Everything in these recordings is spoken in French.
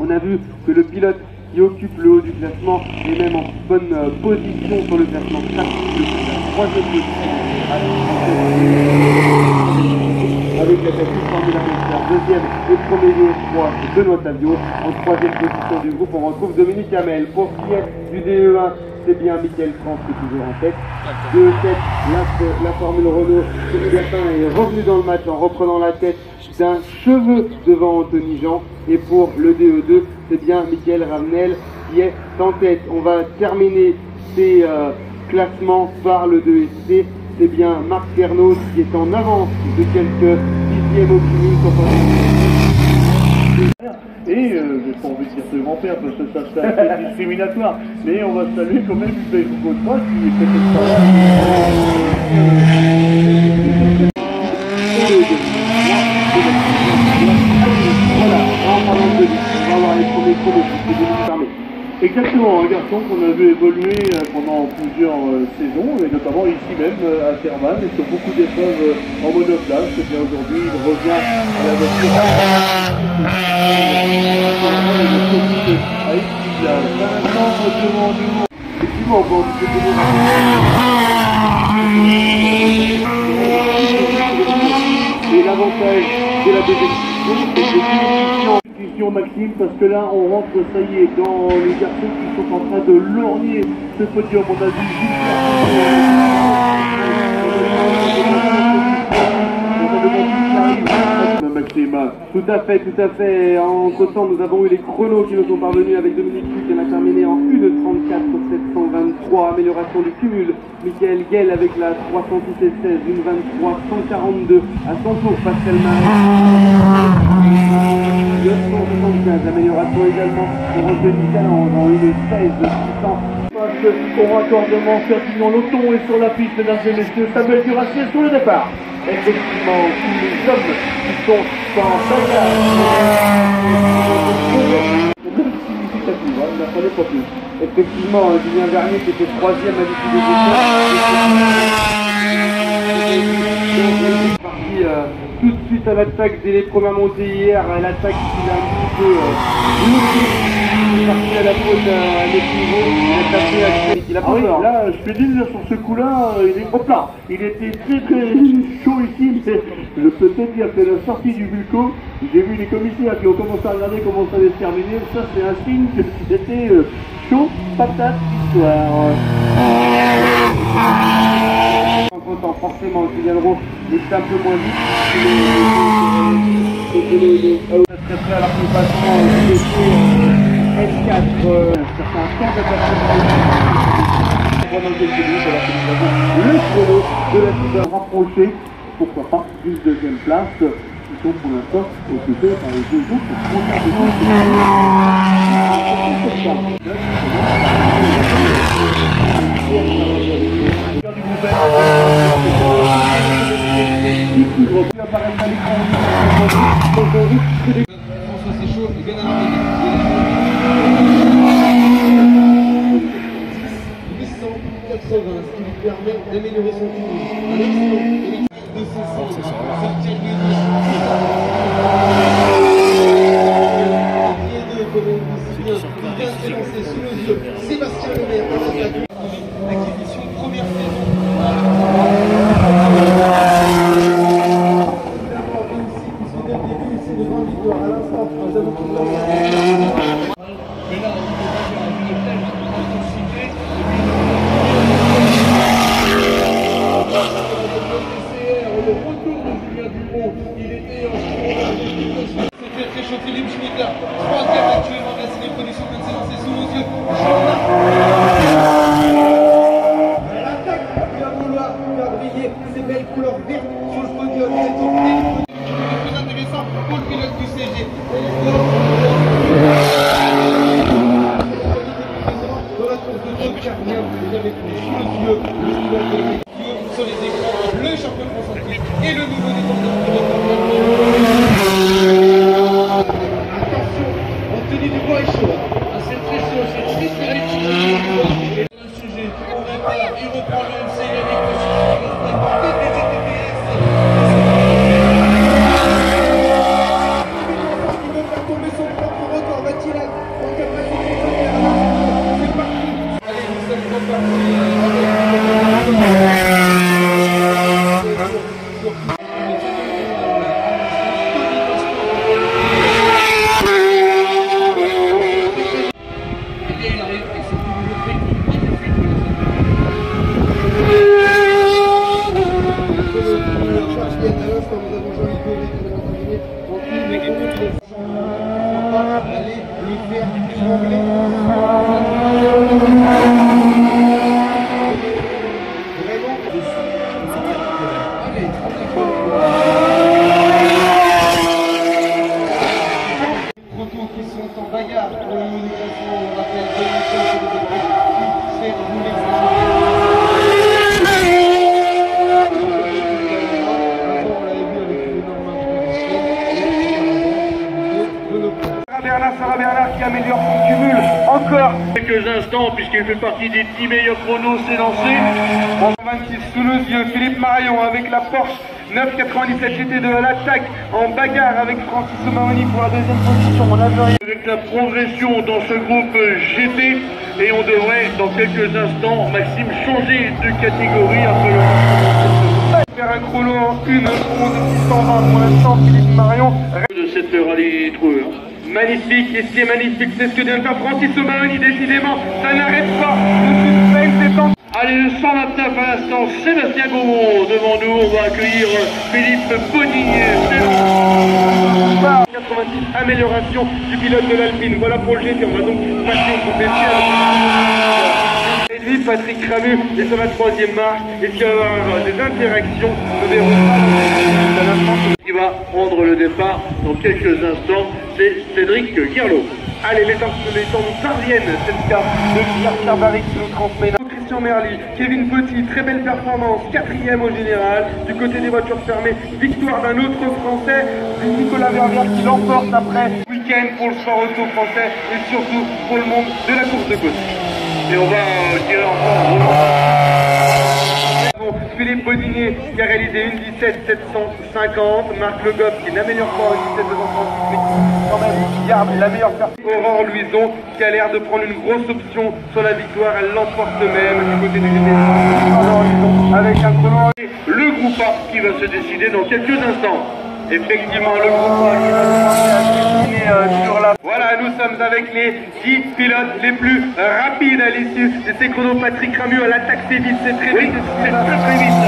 On a vu que le pilote qui occupe le haut du classement est même en bonne position sur le classement stratégique, la troisième position avec la Catus Formula Monster, deuxième et premier DS3 Benoît Tavio. En troisième position du groupe, on retrouve Dominique Hamel. Pour ce qui est du DE1, c'est bien Michael France qui est toujours en tête. De tête, la Formule Renault, Thierry Bertin est revenu dans le match en reprenant la tête d'un cheveu devant Anthony Jean. Et pour le DE2, c'est bien Michael Ravenel qui est en tête. On va terminer ces classements par le 2SC. C'est bien Marc Pernaut qui est en avance de quelques dixièmes au fini. Et je n'ai pas envie de dire ce grand-père parce que ça serait assez discriminatoire, mais on va saluer quand même Hubert Gautrat qui est peut-être pas Voilà, en parlant de lui, on va avoir les premiers chronos. Exactement, un garçon qu'on a vu évoluer pendant plusieurs saisons, et notamment ici même à Terman, et sur beaucoup d'épreuves en monoplace. Et bien aujourd'hui, il revient à la voiture. Il a 5 ans devant nous. Effectivement, on peut en discuter. Et l'avantage de la deuxième position, Maxime, parce que là on rentre, ça y est, dans les garçons qui sont en train de lorgner ce podium. On a vu Maxime. Tout à fait. Entre temps, nous avons eu les chronos qui nous sont parvenus avec Dominique Puy qui en a terminé en 1:34 723. Amélioration du cumul. Michael Guel avec la 306 16, une 23 142. À son tour, Pascal Marais. 275. Amélioration également pour Anthony Caland dans une 16 600. Au raccordement, Ferdinand Loton est sur la piste, mesdames et messieurs. Samuel Duracier sur le départ. Effectivement, tous les hommes qui sont en bagage. Significative, il n'en fallait pas plus. Effectivement, Julien Vernier qui était troisième à l'issue des essais. Parti tout de suite à l'attaque dès les premières montées hier, à l'attaque qui l'a un petit peu il est parti à la faute à l'équilibre, il a tapé à il a pas peur. Là, je peux dire, sur ce coup-là, il est trop plat. Il était très chaud ici, mais je peux te dire que la sortie du Vulco, j'ai vu les commissaires qui ont commencé à regarder comment ça allait se terminer. Ça, c'est un signe que c'était chaud, patate, histoire. Entre-temps, forcément, Julien Roux est un peu moins vite. Très près à la préparation S4, certains temps le chrono de la saison rapproché, pourquoi pas, d'une deuxième place, qui sont pour l'instant occupés par les deux autres. François Séchaud est bien à l'entrée. 880, ce qui lui permet d'améliorer son cumul. Un excellent de 500, sortir du bien s'élancer sous nos yeux. Sébastien Lemaire, l'acquisition de première saison. C'était très chaud, Philippe Schmitter, troisième actuellement, là c'est les productions de s'élancer sous nos yeux. L'attaque qui va vouloir faire briller ces belles couleurs vertes sur le podium. C'est très intéressant pour le pilote du CG. Dans la course de Tom Carnier, vous avez sous les yeux le pilote sur les écrans, le champion de France et le nouveau détenteur de attention, Anthony Dubois est chaud. C'est très chaud, c'est très très le sujet, on répare, il reprend le MC, il y a des toutes les ETPS. Il veut faire tomber son propre record, va-t-il Qui sont en bagarre pour le menu classement, on rappelle 2015 c'est roulé. Sarah Bernard qui améliore son cumul encore. Quelques instants, puisqu'il fait partie des 10 meilleurs chronos s'élancer. Bon, 26 sous nos yeux, Philippe Marion avec la Porsche 997 GT de l'attaque en bagarre avec Francis O'Mahony pour la deuxième position. On avait avec la progression dans ce groupe GT, et on devrait dans quelques instants, Maxime, changer de catégorie après le faire un chrono en 1:11:620 pour l'instant. Philippe Marion de cette rallye trouée. magnifique, et c'est magnifique, c'est ce que vient de faire Francis O'Mahony, décidément, ça n'arrête pas, le suspense est en... Allez, le 129 à l'instant, Sébastien Gaumont devant nous, on va accueillir Philippe Bonnier. 86, amélioration du pilote de l'Alpine, voilà pour le GT, on va donc passer au groupe et lui, Patrick Ramu est sur la troisième marche, et s'il y a des interactions, nous verrons Qui va prendre le départ dans quelques instants, c'est Cédric Guirlot. Allez, les temps parviennent, c'est le cas de Pierre Charbaric qui nous transmet. Christian Merly, Kevin Petit, très belle performance, 4e au général, du côté des voitures fermées, victoire d'un autre Français, Nicolas Vervière qui l'emporte après week-end pour le sport auto français et surtout pour le monde de la course de côte. Et on va tirer encore. Philippe Bodinier qui a réalisé une 17,750, Marc Le Goff qui n'améliore pas une 17,230 mais quand même qui garde la meilleure performance. Aurore Louison qui a l'air de prendre une grosse option sur la victoire, elle l'emporte même du côté du GT. Aurore Louison avec un chrono. Le groupe A qui va se décider dans quelques instants. Effectivement, le groupe A qui va se décider sur la... Voilà, nous sommes avec les 10 pilotes les plus rapides à l'issue de ces chronos. Patrick Ramu à l'attaque, c'est vite, c'est très vite, c'est très vite.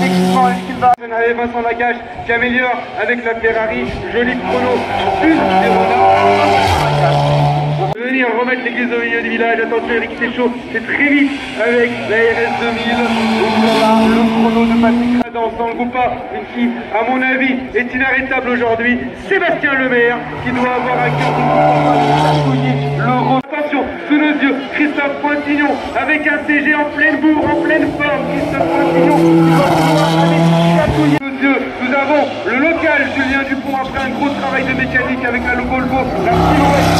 Effectivement, est-ce qu'il va... Avec Vincent Lagache qui améliore avec la Ferrari, joli chrono en plus des on peut venir remettre l'église au milieu du village. Attention, Eric Séchaud, c'est très vite avec la RS 2000. Le chrono de Patrick Radance dans le groupe A, qui, à mon avis, est inarrêtable aujourd'hui. Sébastien Lemaire qui doit avoir un cœur de couille l'euro. Attention, sous nos yeux, Christophe Pointignon avec un CG en pleine bourre, en pleine forme. Christophe Pointignon qui va pouvoir aller chatouiller nos yeux. Nous avons le local Julien Dupont après un gros travail de mécanique avec la Volvo, la silhouette.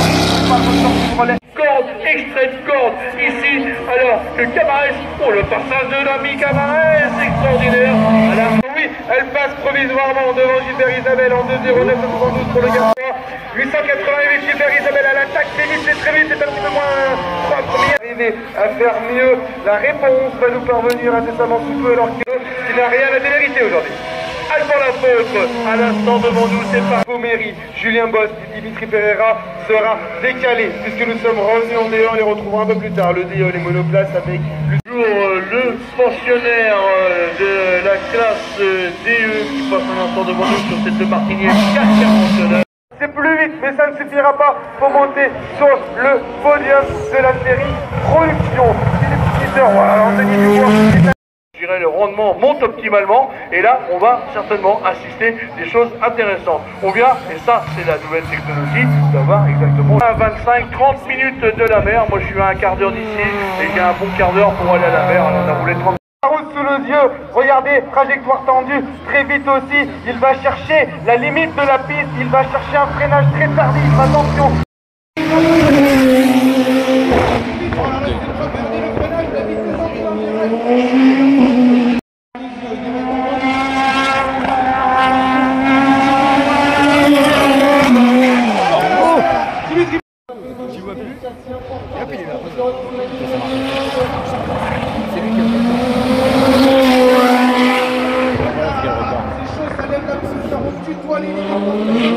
Corde, extrait de corde, ici, alors que Camarès, oh le passage de l'ami Camarès, extraordinaire. Alors oui, elle passe provisoirement devant Gilbert Isabelle en 2,09,72 pour le garçon. 888 Gilbert Isabelle à l'attaque, c'est vite, c'est très vite, c'est un petit peu moins 3 premiers. Arriver à faire mieux, la réponse va nous parvenir incessamment sous peu alors qu'il n'a rien à démériter aujourd'hui. Alban Lafautre, à l'instant devant nous, c'est pas Pomeri, Julien Boss, Dimitri Pereira sera décalé, puisque nous sommes revenus en D1, on les retrouvera un peu plus tard, le D1, les monoplaces avec le pensionnaire de la classe DE qui passe un instant devant nous sur cette Martinière 449. C'est plus vite, mais ça ne suffira pas pour monter sur le podium de la série Production. Philippe Kisser, voilà, Anthony Dubois. Je dirais le rendement monte optimalement et là on va certainement assister des choses intéressantes. On vient, et ça c'est la nouvelle technologie, d'avoir exactement 25-30 minutes de la mer. Moi je suis à un quart d'heure d'ici et j'ai un bon quart d'heure pour aller à la mer. Alors on a roulé 30 La route sous nos yeux, regardez, trajectoire tendue, très vite aussi, il va chercher la limite de la piste, il va chercher un freinage très tardif, attention. C'est chaud, ça lève la poussière, on tutoie les limites.